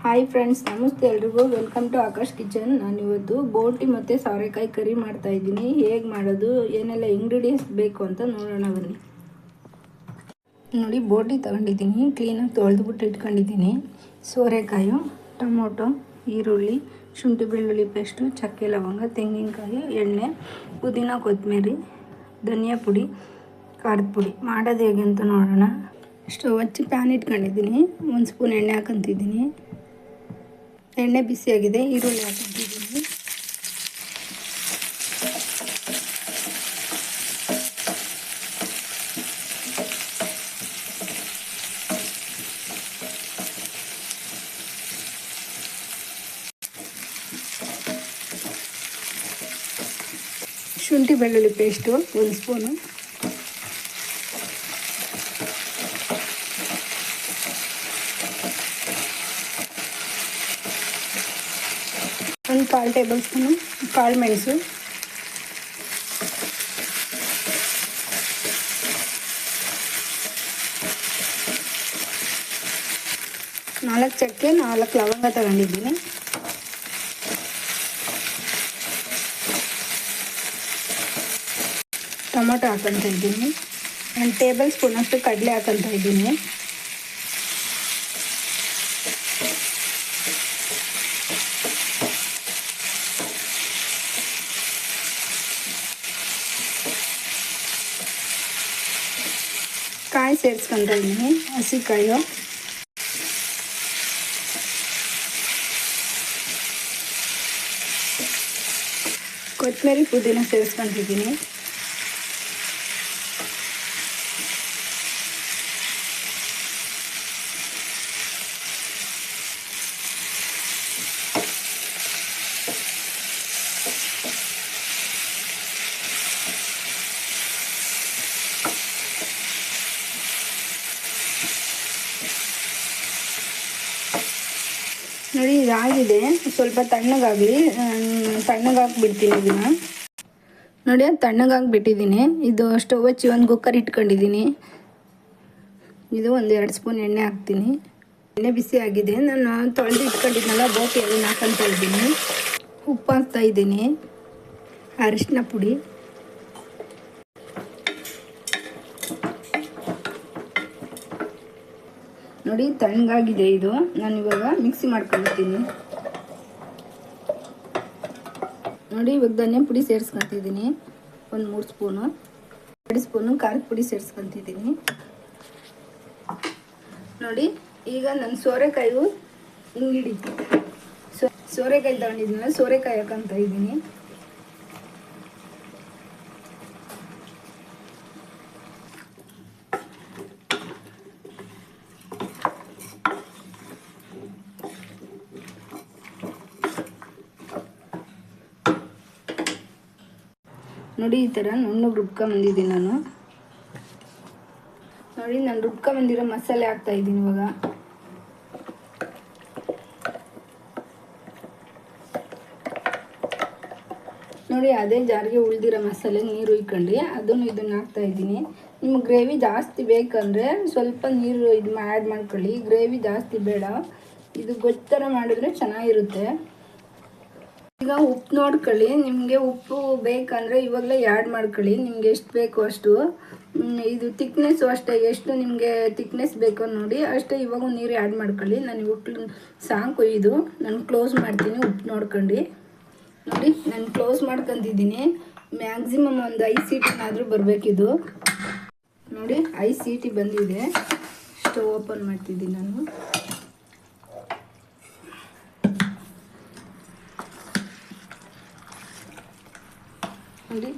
Hi friends, ನಮಸ್ತೆ ಎಲ್ರಿಗೂ. Welcome to Akash kitchen. ನಾನಿವತ್ತು ಬೋಟಿ ಮತ್ತು ಸೌರೆಕಾಯಿ ಕರಿ ಮಾಡ್ತಾಯಿದ್ದೀನಿ. ಹೇಗೆ ಮಾಡೋದು, ಏನೆಲ್ಲ ಇಂಗ್ರೀಡಿಯೆಂಟ್ಸ್ ಬೇಕು ಅಂತ ನೋಡೋಣ ಬನ್ನಿ. ನೋಡಿ, ಬೋಟಿ ತೊಗೊಂಡಿದ್ದೀನಿ, ಕ್ಲೀನಾಗಿ ತೊಳೆದ್ಬಿಟ್ಟು ಇಟ್ಕೊಂಡಿದ್ದೀನಿ. ಸೋರೆಕಾಯಿ, ಟೊಮೊಟೊ, ಈರುಳ್ಳಿ, ಶುಂಠಿ ಬೆಳ್ಳುಳ್ಳಿ ಪೇಸ್ಟು, ಚಕ್ಕೆ ಲವಂಗ, ತೆಂಗಿನಕಾಯಿ, ಎಣ್ಣೆ, ಪುದೀನ, ಕೊತ್ತಂಬರಿ, ಧನಿಯಾ ಪುಡಿ, ಖಾರದ ಪುಡಿ. ಮಾಡೋದು ಹೇಗೆ ಅಂತ ನೋಡೋಣ. ಸ್ಟವ್ ಹಚ್ಚಿ ಪ್ಯಾನ್ ಇಟ್ಕೊಂಡಿದ್ದೀನಿ. 1 ಸ್ಪೂನ್ ಎಣ್ಣೆ ಹಾಕೊಂತಿದ್ದೀನಿ. ಎಣ್ಣೆ ಬಿಸಿಯಾಗಿದೆ, ಈರುಳ್ಳಿ ಹಾಕೊಂತಿದ್ದೀನಿ. ಶುಂಠಿ ಬೆಳ್ಳುಳ್ಳಿ ಪೇಸ್ಟು 1 ಸ್ಪೂನು, ಒಂದು 1/4 ಟೇಬಲ್ ಸ್ಪೂನು ಕಾಳು ಮೆಣಸು, ನಾಲ್ಕು ಚಕ್ಕೆ, 4 ಲವಂಗ ತಗೊಂಡಿದ್ದೀನಿ. ಟೊಮೊಟೊ ಹಾಕೊತ ಇದ್ದೀನಿ. 1 ಟೇಬಲ್ ಸ್ಪೂನಷ್ಟು ಕಡಲೆ ಹಾಕೊತ ಇದ್ದೀನಿ. ಕಾಯಿ ಸೇರಿಸ್ಕೊತ ಇದ್ದೀನಿ, ಹಸಿಕಾಯಿ, ಕೊತ್ತಂಬರಿ, ಪುದೀನ ಸೇರಿಸ್ಕೊತಿದ್ದೀನಿ. ನೋಡಿ, ಇದಾಗಿದೆ. ಸ್ವಲ್ಪ ತಣ್ಣಗಾಗಿಬಿಡ್ತೀನಿ ಇದನ್ನು. ನೋಡಿ, ಅದು ತಣ್ಣಗಾಗಿಬಿಟ್ಟಿದ್ದೀನಿ. ಇದು ಸ್ಟವ್ ಹಚ್ಚಿ ಒಂದು ಕುಕ್ಕರ್ ಇಟ್ಕೊಂಡಿದ್ದೀನಿ. ಇದು 1-2 ಸ್ಪೂನ್ ಎಣ್ಣೆ ಹಾಕ್ತೀನಿ. ಎಣ್ಣೆ ಬಿಸಿ ಆಗಿದೆ. ನಾನು ತೊಳೆದು ಇಟ್ಕೊಂಡಿದ್ನಲ್ಲ ಬೋಟಿ, ಅದನ್ನು ಹಾಕೊತಾ ಇದ್ದೀನಿ. ಉಪ್ಪು ಹಾಕ್ತಾ ಇದ್ದೀನಿ, ಅರಿಶಿನ ಪುಡಿ, ನೋಡಿ ತಣ್ಣಗಾಗಿದೆ ಇದು. ನಾನು ಇವಾಗ ಮಿಕ್ಸಿ ಮಾಡ್ಕೊಳ್ತೀನಿ. ನೋಡಿ, ಇವಾಗ ಧನಿಯಾ ಪುಡಿ ಸೇರಿಸ್ಕೊತಿದ್ದೀನಿ, 1-3 ಸ್ಪೂನು. 2 ಸ್ಪೂನು ಖಾರದ ಪುಡಿ ಸೇರಿಸ್ಕೊತಿದ್ದೀನಿ. ನೋಡಿ, ಈಗ ನಾನು ಸೋರೆಕಾಯಿ ಹಿಂಗಿಡಿತೀನಿ. ಸೋರೆಕಾಯಿ ತಗೊಂಡಿದ್ದೀನಲ್ಲ, ಸೋರೆಕಾಯಿ ಹಾಕೊತ ಇದ್ದೀನಿ. ನೋಡಿ, ಈ ಥರ ನುಣ್ಣಗೆ ರುಬ್ಕೊಂಬಂದಿದ್ದೀನಿ ನಾನು. ನೋಡಿ, ನಾನು ರುಬ್ಕೊಂಬಂದಿರೋ ಮಸಾಲೆ ಹಾಕ್ತಾ ಇದ್ದೀನಿ ಇವಾಗ. ನೋಡಿ, ಅದೇ ಜಾರಿಗೆ ಉಳಿದಿರೋ ಮಸಾಲೆ ನೀರು ಇಟ್ಕೊಂಡು ಇದನ್ನು ಹಾಕ್ತಾ ಇದ್ದೀನಿ. ನಿಮ್ಗೆ ಗ್ರೇವಿ ಜಾಸ್ತಿ ಬೇಕಂದರೆ ಸ್ವಲ್ಪ ನೀರು ಆ್ಯಡ್ ಮಾಡ್ಕೊಳ್ಳಿ. ಗ್ರೇವಿ ಜಾಸ್ತಿ ಬೇಡ, ಇದು ಗೊಜ್ಜು ಮಾಡಿದ್ರೆ ಚೆನ್ನಾಗಿರುತ್ತೆ. ಈಗ ಉಪ್ಪು ನೋಡ್ಕೊಳ್ಳಿ. ನಿಮಗೆ ಉಪ್ಪು ಬೇಕಂದರೆ ಇವಾಗಲೇ ಆ್ಯಡ್ ಮಾಡ್ಕೊಳ್ಳಿ, ನಿಮ್ಗೆ ಎಷ್ಟು ಬೇಕೋ ಅಷ್ಟು. ಇದು ತಿಕ್ನೆಸ್ಸು ಅಷ್ಟೇ, ಎಷ್ಟು ನಿಮಗೆ ತಿಕ್ನೆಸ್ ಬೇಕೋ ನೋಡಿ ಅಷ್ಟೇ ಇವಾಗ ನೀರು ಆ್ಯಡ್ ಮಾಡ್ಕೊಳ್ಳಿ. ನಾನು ಇವಾಗ ಸಾಕು. ಇದು ನಾನು ಕ್ಲೋಸ್ ಮಾಡ್ತೀನಿ, ಉಪ್ಪು ನೋಡ್ಕೊಂಡು. ನೋಡಿ, ನಾನು ಕ್ಲೋಸ್ ಮಾಡ್ಕೊತಿದ್ದೀನಿ. ಮ್ಯಾಕ್ಸಿಮಮ್ ಒಂದು 5 ಸೀಟಿನಾದರೂ ಬರಬೇಕಿದು. ನೋಡಿ, 5 ಸೀಟಿ ಬಂದಿದೆ. ಸ್ಟವ್ ಓಪನ್ ಮಾಡ್ತಿದ್ದೀನಿ ನಾನು. ನೋಡಿ,